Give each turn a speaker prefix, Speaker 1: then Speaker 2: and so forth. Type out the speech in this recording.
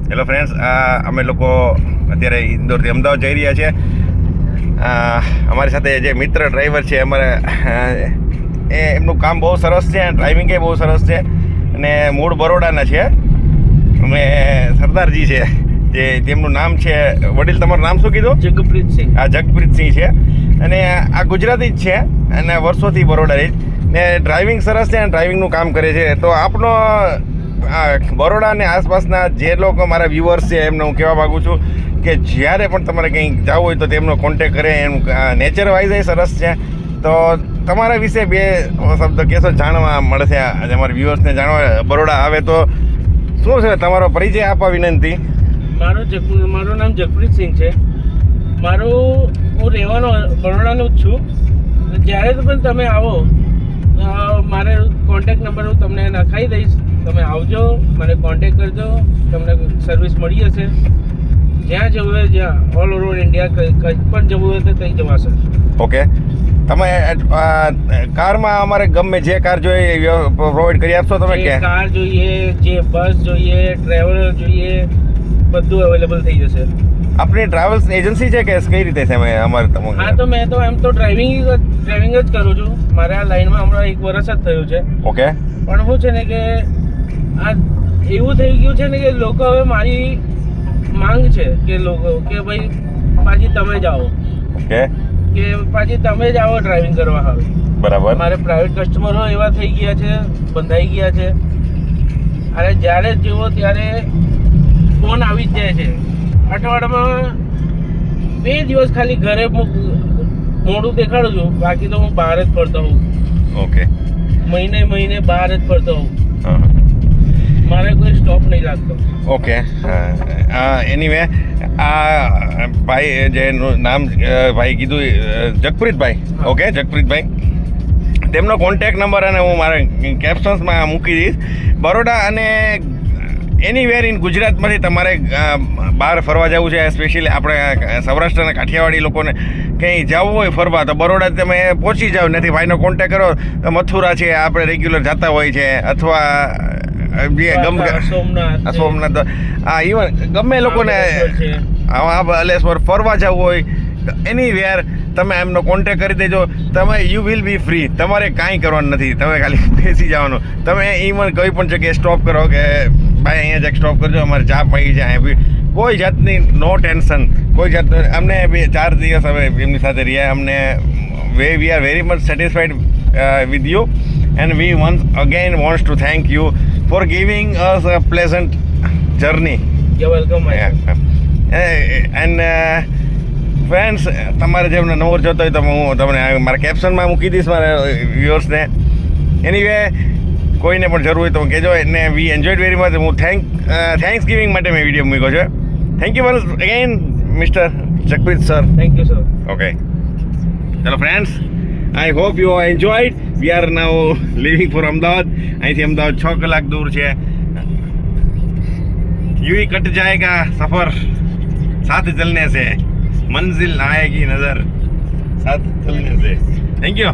Speaker 1: Hello friends, અમે લોકો અત્યારે ઇન્દોરથી અમદાવાદ જઈ રહ્યા છે. અમારી સાથે જે મિત્ર ડ્રાઈવર છે એમનું કામ બહુ સરસ છે, ડ્રાઇવિંગ એ બહુ સરસ છે અને મૂળ બરોડાના છે. અમે સરદારજી છે, જે તેમનું નામ છે, વડીલ તમારું નામ શું કીધું?
Speaker 2: જગપ્રીતસિંહ.
Speaker 1: જગપ્રીતસિંહ છે અને આ ગુજરાતી જ છે અને વર્ષોથી બરોડા રહી ને ડ્રાઇવિંગ સરસ છે અને ડ્રાઇવિંગનું કામ કરે છે. તો આપનો બરોડા અને આસપાસના જે લોકો મારા વ્યુઅર્સ છે એમને હું કહેવા માગું છું કે જ્યારે પણ તમારે કંઈક જવું હોય તો તેમનો કોન્ટેક કરે. એનું નેચર વાઇઝ એ સરસ છે. તો તમારા વિશે બે શબ્દ કહેશો, જાણવા મળશે આજે અમારા વ્યુઅર્સને જાણવા. બરોડા આવે તો શું છે તમારો પરિચય આપવા વિનંતી.
Speaker 2: મારું નામ જગપ્રીતસિંહ છે. હું રહેવાનો બરોડાનો જ છું. જ્યારે પણ તમે આવો મારે કોન્ટેક નંબર હું તમને નખાઈ દઈશ. તમે આવજો, મને કોન્ટેક કરજો, તમને સર્વિસ મળી જશે. જ્યાં જવું હોય, જ્યાં ઓલ ઓવર ઇન્ડિયા કંઈ પણ જવું હોય તો ત્યાં જવાશે.
Speaker 1: ઓકે, તમે કારમાં અમારે ગમે જે કાર જોઈએ એ પ્રોવાઈડ કરી આપશો તમે?
Speaker 2: જે કાર જોઈએ, જે બસ જોઈએ, ટ્રેવલર જોઈએ, બધું અવેલેબલ થઈ જશે.
Speaker 1: આપણી ટ્રાવેલ્સ એજન્સી છે કે કઈ રીતે છે? અમારે
Speaker 2: હા, તો મેં તો એમ તો ડ્રાઇવિંગ જ કરું છું. મારે આ લાઈનમાં હમણાં 1 વર્ષ જ થયું છે.
Speaker 1: ઓકે,
Speaker 2: પણ શું છે ને કે આ એવું થઈ ગયું છે ને કે લોકો હવે મારી માંગ છે કે ભાઈ પાછી તમે જાઓ,
Speaker 1: ઓકે,
Speaker 2: કે પાછી તમે જ આવો ડ્રાઇવિંગ કરવા. હવે
Speaker 1: બરાબર.
Speaker 2: મારે પ્રાઇવેટ કસ્ટમરો એવા થઈ ગયા છે, બંધાઈ ગયા છે. અને જ્યારે જુઓ ત્યારે ફોન આવી જ જાય છે. અઠવાડિયામાં 2 દિવસ ખાલી ઘરે મોડું દેખાડું છું, બાકી તો હું બહાર જ ફરતો હોઉં.
Speaker 1: ઓકે,
Speaker 2: મહિને બહાર જ ફરતો હોઉં. મારે કોઈ સ્ટોપ નહીં લાગતો.
Speaker 1: ઓકે, એનીવે આ ભાઈ જેનું નામ ભાઈ કીધું જગપ્રીતભાઈ. ઓકે, જગપ્રીતભાઈ, તેમનો કોન્ટેક નંબર અને હું મારા કેપ્શન્સમાં મૂકી દઈશ. બરોડા અને એનીવેર ઇન ગુજરાતમાંથી તમારે બહાર ફરવા જવું છે, સ્પેશિયલી આપણે સૌરાષ્ટ્રના કાઠિયાવાડી લોકોને કંઈ જવું હોય ફરવા, તો બરોડા તમે પહોંચી જાઓ. નથી ભાઈનો કોન્ટેક કરો. મથુરા છે, આપણે રેગ્યુલર જતા હોય છે, અથવા સોમનાથ, ઇવન ગમે લોકોને અલેશ્વર ફરવા જવું હોય, એનીવેર તમે એમનો કોન્ટેક કરી દેજો. તમે યુ વિલ બી ફ્રી. તમારે કાંઈ કરવાનું નથી, તમે ખાલી બેસી જવાનું. તમે ઇવન કોઈ પણ જગ્યાએ સ્ટોપ કરો કે ભાઈ અહીંયા જ સ્ટોપ કરજો, અમારે ચા પી છે અહીંયા. કોઈ જાતની નો ટેન્શન, કોઈ જાતનું. અમને 4 દિવસ હવે એમની સાથે રહ્યા. અમને we are very much satisfied with you and we once again wants to thank you for giving us a pleasant journey.
Speaker 2: You welcome.
Speaker 1: And friends, તમારે જેમને નંબર જોતો હોય તો હું તમને મારા કેપ્શનમાં મૂકી દઈશ મારા વ્યુઅર્સને. એનીવે કોઈને પણ જરૂર હોય તો કહેજો. એને વી એન્જોયડ વેરી મચ. હું થેન્ક્સ ગિવિંગ માટે મેં વિડીયો મૂક્યો છે. Thank you once again mister Jagpreet sir.
Speaker 2: Thank you sir.
Speaker 1: Okay, ચલો friends, I hope you enjoyed. We are now living for Ahmedabad. અહીંથી અમદાવાદ 6 કલાક દૂર છે. यूं ही कट जाएगा सफर, साथ चलने से मंजिल आएगी नजर, साथ चलने से. Thank you.